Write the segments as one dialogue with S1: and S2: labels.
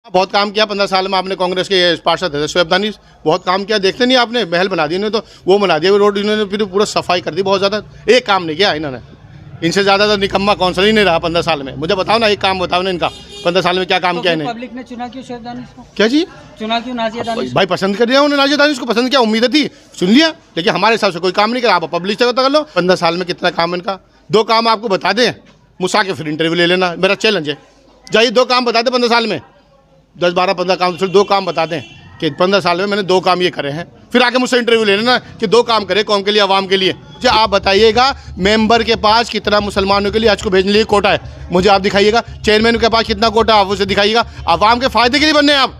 S1: बहुत काम किया 15 साल में आपने। कांग्रेस के पार्षद थे शोएब दानिश, बहुत काम किया। देखते नहीं आपने, महल बना दिए इन्होंने, तो वो बना दिया रोड इन्होंने, फिर पूरा सफाई कर दी बहुत ज़्यादा। एक काम नहीं किया इन्होंने। इनसे ज़्यादा तो निकम्मा काउंसिलर ही नहीं रहा 15 साल में। मुझे बताओ ना, एक काम बताओ ना इनका 15 साल में क्या काम किया इन्हें।
S2: पब्लिक ने चुना क्यों शोएब दानिश को?
S1: क्या जी?
S2: चुना क्यों नाजिया दानिश?
S1: भाई पसंद कर दिया उन्होंने, नाजिया दानिश को पसंद किया, उम्मीद थी, सुन लिया। लेकिन हमारे हिसाब से कोई काम नहीं करा। आप पब्लिक से कर लो 15 साल में कितना काम इनका। 2 काम आपको बता दें, मुझसे के फिर इंटरव्यू ले लेना, मेरा चैलेंज है। जाइए 2 काम बता दें 15 साल में, 10, 12, 15 काम, फिर 2 काम बता दें कि 15 साल में मैंने 2 काम ये करे हैं। फिर आके मुझसे इंटरव्यू ले लेना कि 2 काम करे कौन के लिए, आवाम के लिए। मुझे आप बताइएगा मेंबर के पास कितना मुसलमानों के लिए आज को भेजने के लिए कोटा है, मुझे आप दिखाइएगा। चेयरमैन के पास कितना कोटा है, आप उसे दिखाइएगा। आवाम के फ़ायदे के लिए बनने हैं आप।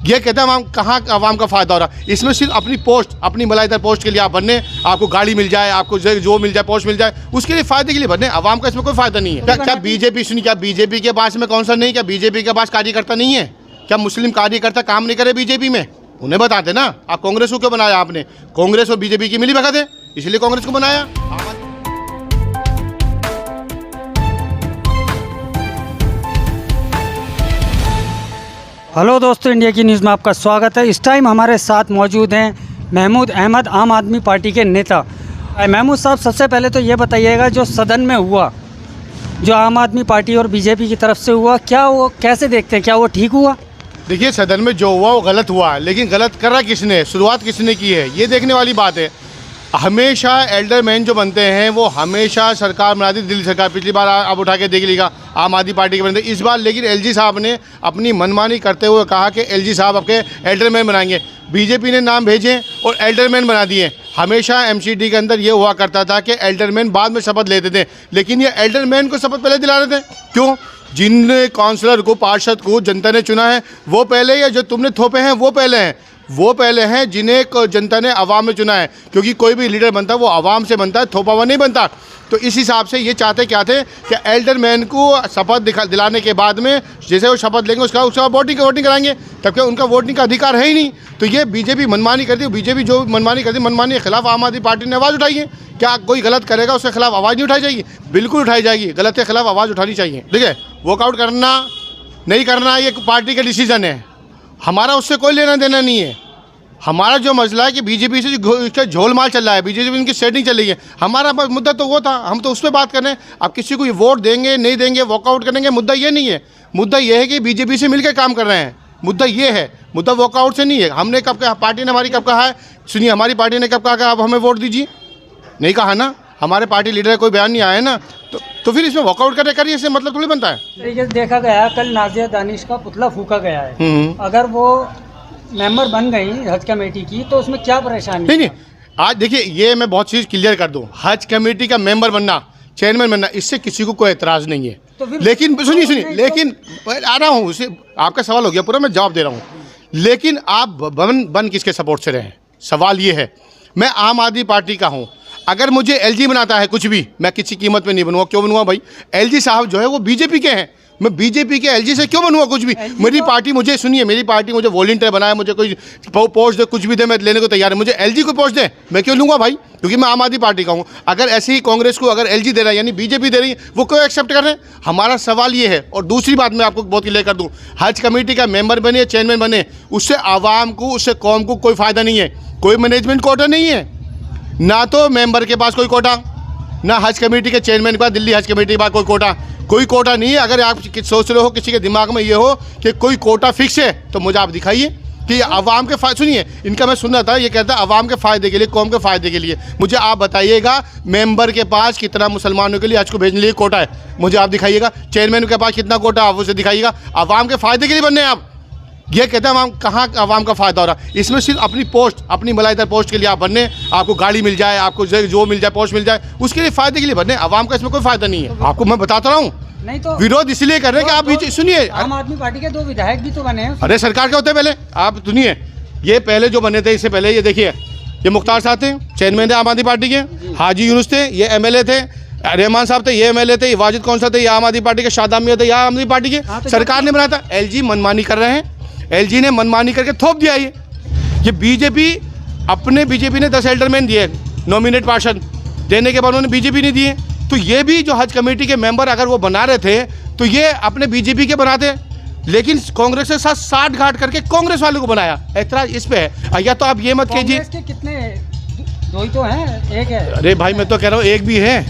S1: ये कहते हैं हम कहाँ आवाम का फ़ायदा हो रहा है। इसमें सिर्फ अपनी पोस्ट, अपनी मलाइदार पोस्ट के लिए आप बनने, आपको गाड़ी मिल जाए, आपको जो मिल जाए, पोस्ट मिल जाए, उसके लिए फ़ायदे के लिए बनने। आवाम का इसमें कोई फ़ायदा नहीं है। क्या बीजेपी सुनी, क्या बीजेपी के पास में कौन सा नहीं, क्या बीजेपी के पास कार्यकर्ता नहीं है? क्या मुस्लिम कार्यकर्ता काम नहीं करे बीजेपी में? उन्हें बताते ना। आप कांग्रेस को क्यों बनाया आपने? कांग्रेस और बीजेपी की मिली भगत है, इसलिए कांग्रेस को बनाया।
S2: हेलो दोस्तों, इंडिया की न्यूज़ में आपका स्वागत है। इस टाइम हमारे साथ मौजूद हैं महमूद अहमद, आम आदमी पार्टी के नेता। महमूद साहब, सबसे पहले तो ये बताइएगा, जो सदन में हुआ, जो आम आदमी पार्टी और बीजेपी की तरफ से हुआ, क्या वो कैसे देखते हैं? क्या वो ठीक हुआ?
S1: देखिए, सदन में जो हुआ वो गलत हुआ, लेकिन गलत करा किसने, शुरुआत किसने की है, ये देखने वाली बात है। हमेशा एल्डरमैन जो बनते हैं वो हमेशा सरकार बनाती, दिल्ली सरकार। पिछली बार आप उठा के देख लीजिएगा, आम आदमी पार्टी के बनते। इस बार लेकिन एलजी साहब ने अपनी मनमानी करते हुए कहा कि एलजी साहब आपके एल्डरमैन बनाएंगे। बीजेपी ने नाम भेजे और एल्डरमैन बना दिए। हमेशा एमसीडी के अंदर ये हुआ करता था कि एल्डरमैन बाद में शपथ लेते थे, लेकिन ये एल्डरमैन को शपथ पहले दिला रहे थे। क्यों? जिन काउंसलर को, पार्षद को जनता ने चुना है वो पहले, या जो तुमने थोपे हैं वो पहले हैं? वो पहले हैं जिन्हें जनता ने आवाम में चुना है। क्योंकि कोई भी लीडर बनता है वो आवाम से बनता है, थोपा हुआ नहीं बनता। तो इस हिसाब से ये चाहते क्या थे कि एल्डरमैन को शपथ दिलाने के बाद में जैसे वो शपथ लेंगे उसका वोटिंग कराएंगे, तब क्या उनका वोटिंग का अधिकार है ही नहीं। तो ये बीजेपी मनमानी करती है। बीजेपी जो मनमानी करती है, मनमानी के खिलाफ आम आदमी पार्टी ने आवाज़ उठाई है। क्या कोई गलत करेगा उसके खिलाफ आवाज़ नहीं उठाई जाएगी? बिल्कुल उठाई जाएगी। गलत के खिलाफ आवाज़ उठानी चाहिए। देखिए, वॉकआउट करना नहीं करना ये पार्टी का डिसीजन है, हमारा उससे कोई लेना देना नहीं है। हमारा जो मसला है कि बीजेपी से इसका झोलमाल चल रहा है, बीजेपी इनकी सेटिंग चल रही है। हमारा मुद्दा तो वो था, हम तो उस पर बात कर रहे हैं। अब किसी को ये वोट देंगे नहीं देंगे, वॉकआउट करेंगे, मुद्दा ये नहीं है। मुद्दा ये है कि बीजेपी से मिलकर काम कर रहे हैं। मुद्दा ये है, मुद्दा वॉकआउट से नहीं है। हमने कब कहा, पार्टी ने हमारी कब कहा है, सुनिए, हमारी पार्टी ने कब कहा कि आप हमें वोट दीजिए? नहीं कहा ना। हमारे पार्टी लीडर कोई बयान नहीं आया ना, तो फिर इसमें वॉकआउट करिए, इससे मतलब थोड़ी बनता है।
S2: ये देखा गया कल नाजिया दानिश का पुतला फूका गया है। अगर वो मेंबर बन गई हज कमेटी की तो उसमें क्या परेशानी? नहीं,
S1: आज देखिए, ये मैं बहुत चीज़ क्लियर कर दूं। हज कमेटी का मेंबर बनना, चेयरमैन बनना, इससे किसी को कोई एतराज़ नहीं है। तो लेकिन सुनिए, लेकिन आ रहा हूँ, उसे आपका सवाल हो गया पूरा, मैं जवाब दे रहा हूँ। लेकिन आप बन किसके सपोर्ट से रहे हैं? सवाल ये है। मैं आम आदमी पार्टी का हूँ। अगर मुझे एलजी बनाता है कुछ भी, मैं किसी कीमत पे नहीं बनूंगा। क्यों बनूंगा भाई? एलजी साहब जो है वो बीजेपी के हैं, मैं बीजेपी के एलजी से क्यों बनूंगा कुछ भी? मेरी पार्टी मुझे, सुनिए, मेरी पार्टी मुझे वॉलंटियर बनाए, मुझे कोई पोस्ट दे, कुछ भी दे, मैं लेने को तैयार है। मुझे एलजी को पोस्ट दे, मैं क्यों लूँगा भाई? क्योंकि मैं आम आदमी पार्टी का हूँ। अगर ऐसे ही कांग्रेस को अगर एलजी दे रहा है, यानी बीजेपी दे रही है, वो क्यों एक्सेप्ट कर रहे हैं? हमारा सवाल ये है। और दूसरी बात मैं आपको बहुत क्लियर कर दूँ, हज कमेटी का मेंबर बने या चेयरमैन बने, उससे आवाम को, उससे कौम को कोई फ़ायदा नहीं है। कोई मैनेजमेंट कोटा नहीं है, ना तो मेंबर के पास कोई कोटा, ना हज कमेटी के चेयरमैन के पास, दिल्ली हज कमेटी के पास कोई कोटा नहीं है। अगर आप सोच रहे हो, किसी के दिमाग में ये हो कि कोई कोटा फिक्स है, तो मुझे आप दिखाइए कि आवाम के फायदे, सुनिए, इनका मैं सुन रहा था, ये कहता है आवाम के फ़ायदे के लिए, कौम के फ़ायदे के लिए। मुझे आप बताइएगा मेंबर के पास कितना मुसलमानों के लिए आज को भेजने के लिए कोटा है, मुझे आप दिखाइएगा। चेयरमैन के पास कितना कोटा, आप उसे दिखाइएगा। आवाम के फ़ायदे के लिए बनने हैं आप। ये कहते हैं हम कहाँ आवाम का फ़ायदा हो रहा है। इसमें सिर्फ अपनी पोस्ट, अपनी मलाइदार पोस्ट के लिए आप बनने, आपको गाड़ी मिल जाए, आपको जो मिल जाए, पोस्ट मिल जाए, उसके लिए फ़ायदे के लिए बनने। आवाम का इसमें कोई फ़ायदा नहीं है। आपको मैं बताता रहा हूँ। नहीं तो विरोध इसलिए कर रहे हैं कि आप बीच, सुनिए,
S2: आम आदमी पार्टी के 2 विधायक भी तो बने हैं।
S1: अरे सरकार के होते हैं पहले, आप सुनिए, ये पहले जो बने थे, इससे पहले ये देखिए, ये मुख्तार साहब थे, चेयरमैन थे आम आदमी पार्टी के। हाजी यूनुस थे, ये एमएलए थे। रहमान साहब थे, ये एमएलए थे। वाजिद कौन सा थे, ये आम आदमी पार्टी के। शादाब मियां थे, ये आम आदमी पार्टी के। सरकार ने बनाया था। एलजी मनमानी कर रहे हैं, एलजी ने मनमानी करके थोप दिया। ये बीजेपी ने 10 एल्डरमैन दिए, नॉमिनेट पार्षद देने के बाद उन्होंने बीजेपी ने दिए। तो ये भी जो हज कमेटी के मेंबर अगर वो बना रहे थे, तो ये अपने बीजेपी के बनाते। लेकिन कांग्रेस के साथ साठ घाट करके कांग्रेस वालों को बनाया। ऐतराज इस पे है। या तो आप ये मत कीजिए,
S2: कांग्रेस के कितने, दो ही तो हैं, एक है।
S1: अरे भाई मैं तो कह रहा हूँ एक भी है।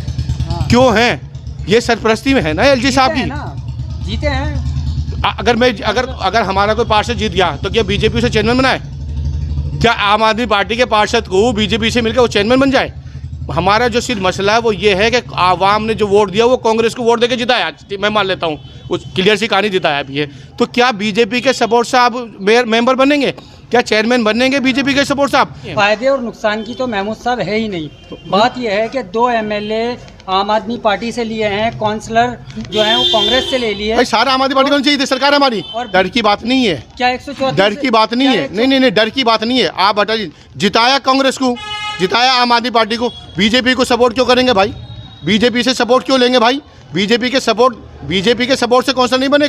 S2: हाँ।
S1: क्यों है? ये सरपरस्ती में है ना एलजी साहब
S2: जीते
S1: की।
S2: हैं ना, जीते हैं।
S1: अगर हमारा कोई पार्षद जीत गया तो क्या बीजेपी से चेयरमैन बनाए? क्या आम आदमी पार्टी के पार्षद को बीजेपी से मिलकर वो चेयरमैन बन जाए? हमारा जो सिर्फ मसला है वो ये है कि आवाम ने जो वोट दिया वो कांग्रेस को वोट देके जिताया, मैं मान लेता हूँ, उस क्लियर सी कहानी जिताया अभी है। तो क्या बीजेपी के सपोर्ट से आप मेंबर बनेंगे? क्या चेयरमैन बनेंगे बीजेपी के सपोर्ट से आप?
S2: फायदे और नुकसान की तो महमूद साहब है ही नहीं। बात यह है कि 2 एमएलए आम आदमी पार्टी से लिए हैं, काउंसलर जो हैं वो कांग्रेस से ले लिए।
S1: भाई सारा आम आदमी पार्टी कौन चाहिए थी? सरकार हमारी।
S2: और
S1: डर की बात नहीं है,
S2: क्या 134
S1: डर की बात नहीं है। नहीं, डर की बात नहीं है। आप बताइए, जिताया कांग्रेस को, जिताया आम आदमी पार्टी को, बीजेपी को सपोर्ट क्यों करेंगे भाई? बीजेपी से सपोर्ट क्यों लेंगे भाई? बीजेपी के सपोर्ट से काउंसलर नहीं बने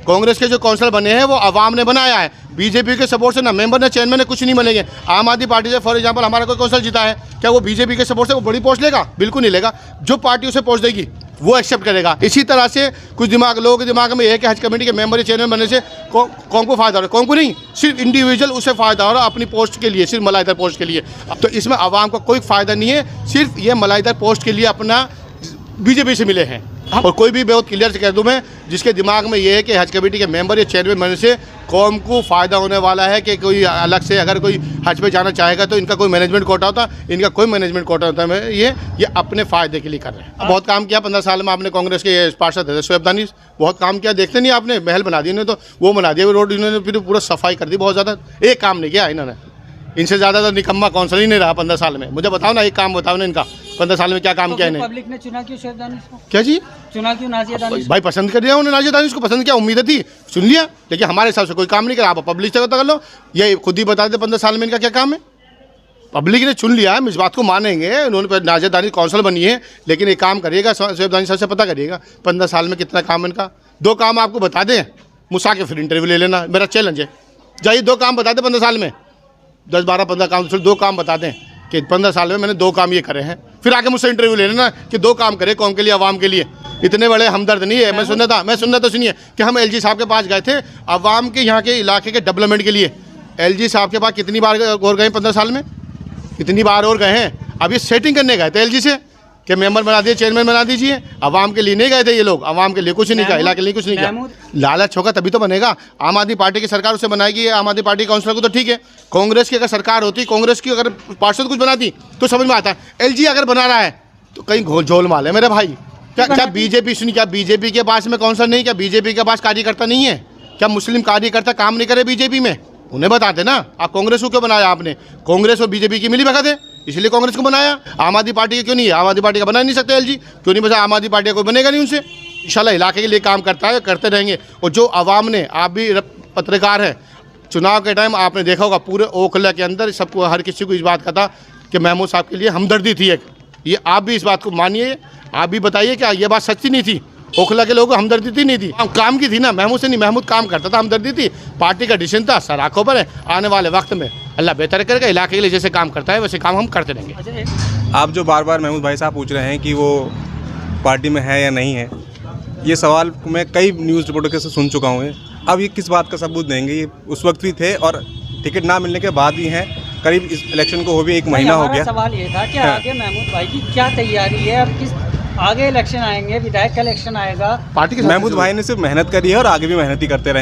S1: कांग्रेस के जो काउंसलर बने हैं वो आवाम ने बनाया है। बीजेपी के सपोर्ट से ना मेंबर ना चेयरमैन ने कुछ नहीं बनेंगे। आम आदमी पार्टी से फॉर एग्जांपल हमारा कोई काउंसलर जीता है, क्या वो बीजेपी के सपोर्ट से वो बड़ी पोस्ट लेगा? बिल्कुल नहीं लेगा। जो पार्टी उसे पोस्ट देगी वो एक्सेप्ट करेगा। इसी तरह से कुछ लोगों के दिमाग में यह है कि हज कमेटी के मेंबर या चेयरमैन बनने से कौन को फायदा हो रहा है? कौन को नहीं, सिर्फ इंडिविजुअल उसे फायदा हो रहा है अपनी पोस्ट के लिए, सिर्फ मलाइदार पोस्ट के लिए। तो इसमें आवाम को कोई फायदा नहीं है, सिर्फ ये मलाइदार पोस्ट के लिए अपना बीजेपी से मिले हैं। और कोई भी बहुत क्लियर से कह दूं मैं, जिसके दिमाग में ये है कि हज कमेटी के मेंबर या चेयरमैन बनने से कौम को फ़ायदा होने वाला है कि कोई अलग से अगर कोई हज पे जाना चाहेगा तो इनका कोई मैनेजमेंट कोटा होता, इनका कोई मैनेजमेंट कोटा होता है। ये अपने फ़ायदे के लिए कर रहे हैं। बहुत काम किया 15 साल में आपने, कांग्रेस के पार्षद थे शोएब दानिश, बहुत काम किया। देखते नहीं आपने, महल बना दिए इन्होंने, तो वो बना दिया रोड, इन्होंने फिर पूरा सफाई कर दी बहुत ज़्यादा। एक काम नहीं किया इन्होंने। इनसे ज़्यादा तो निकम्मा काउंसलर ही नहीं रहा 15 साल में। मुझे बताओ ना, एक काम बताओ ना इनका 15 साल में क्या काम किया इन्हें?
S2: पब्लिक ने चुना क्यों शोएब दानिश को?
S1: क्या जी?
S2: चुना क्यों नाजिया दानिश?
S1: भाई पसंद कर दिया उन्होंने, नाजिया दानिश को पसंद किया, उम्मीद थी, सुन लिया। लेकिन हमारे हिसाब से कोई काम नहीं करा। आप पब्लिक से कर लो, ये खुद ही बता दे 15 साल में इनका क्या काम है। पब्लिक ने चुन लिया, हम इस बात को मानेंगे। उन्होंने नाजिया दानिश काउंसिल बनी है, लेकिन एक काम करिएगा, शोएब दानिश से पता करिएगा 15 साल में कितना काम है इनका। 2 काम आपको बता दें, मुझसे आके फिर इंटरव्यू ले लेना, मेरा चैलेंज है। जाइए 2 काम बता दें 15 साल में, 10, 12, 15 काम, फिर 2 काम बता दें कि 15 साल में मैंने 2 काम ये करे हैं। फिर आके मुझसे इंटरव्यू ले लेना कि 2 काम करे कौम के लिए, आवाम के लिए। इतने बड़े हमदर्द नहीं है। मैं सुनना तो सुनिए कि हम एलजी साहब के पास गए थे आवाम के यहाँ के इलाके के डेवलपमेंट के लिए। एलजी साहब के पास कितनी बार और गए 15 साल में? कितनी बार और गए हैं? अब ये सेटिंग करने गए थे एलजी से कि मेंबर बना दिए, चेयरमैन बना दीजिए। आवाम के लिए नहीं गए थे ये लोग, आवाम के लिए कुछ नहीं किया, इलाके के लिए कुछ नहीं किया। लालच होगा तभी तो बनेगा। आम आदमी पार्टी की सरकार उसे बनाएगी, आम आदमी पार्टी काउंसलर को तो ठीक है। कांग्रेस की अगर सरकार होती, कांग्रेस की अगर पार्षद कुछ बनाती तो समझ में आता है। एलजी अगर बना रहा है तो कहीं झोल माल है मेरे भाई। क्या बीजेपी सुनी, क्या बीजेपी के पास में काउंसलर नहीं? क्या बीजेपी के पास कार्यकर्ता नहीं है? क्या मुस्लिम कार्यकर्ता काम नहीं करे बीजेपी में? उन्हें बताते ना। आप कांग्रेस को क्यों बनाया आपने? कांग्रेस और बीजेपी की मिली भगत है, इसलिए कांग्रेस को बनाया। आम आदमी पार्टी के क्यों नहीं है? आम आदमी पार्टी का बना नहीं सकते एलजी, क्यों नहीं बचा? आम आदमी पार्टी का कोई बनेगा नहीं उनसे। इंशाल्लाह इलाके के लिए काम करता है, करते रहेंगे। और जो आवाम ने, आप भी पत्रकार हैं, चुनाव के टाइम आपने देखा होगा पूरे ओखला के अंदर सबको, हर किसी को इस बात का था कि महमूद साहब के लिए हमदर्दी थी एक। ये आप भी इस बात को मानिए, आप भी बताइए क्या ये बात सच्ची नहीं थी? ओखला के लोगों को हमदर्दी थी नहीं थी? काम की थी ना, महमूद से नहीं, महमूद काम करता था, हमदर्दी थी, पार्टी का डिसीजन था। सर आंखों पर है, आने वाले वक्त में अल्लाह बेहतर करेगा। इलाके के लिए जैसे काम करता है वैसे काम हम करते रहेंगे।
S3: आप जो बार बार महमूद भाई साहब पूछ रहे हैं कि वो पार्टी में है या नहीं है, ये सवाल मैं कई न्यूज़ रिपोर्टर के से सुन चुका हूँ। अब ये किस बात का सबूत देंगे? ये उस वक्त भी थे और टिकट ना मिलने के बाद भी हैं। करीब इस इलेक्शन को हो भी 1 महीना हो गया।
S2: सवाल ये था कि आगे महमूद भाई की क्या तैयारी है? अब किस आगे इलेक्शन आएंगे, विधायक का इलेक्शन आएगा,
S1: पार्टी के
S3: महमूद भाई ने सिर्फ मेहनत करी है और आगे भी मेहनत ही करते रहे।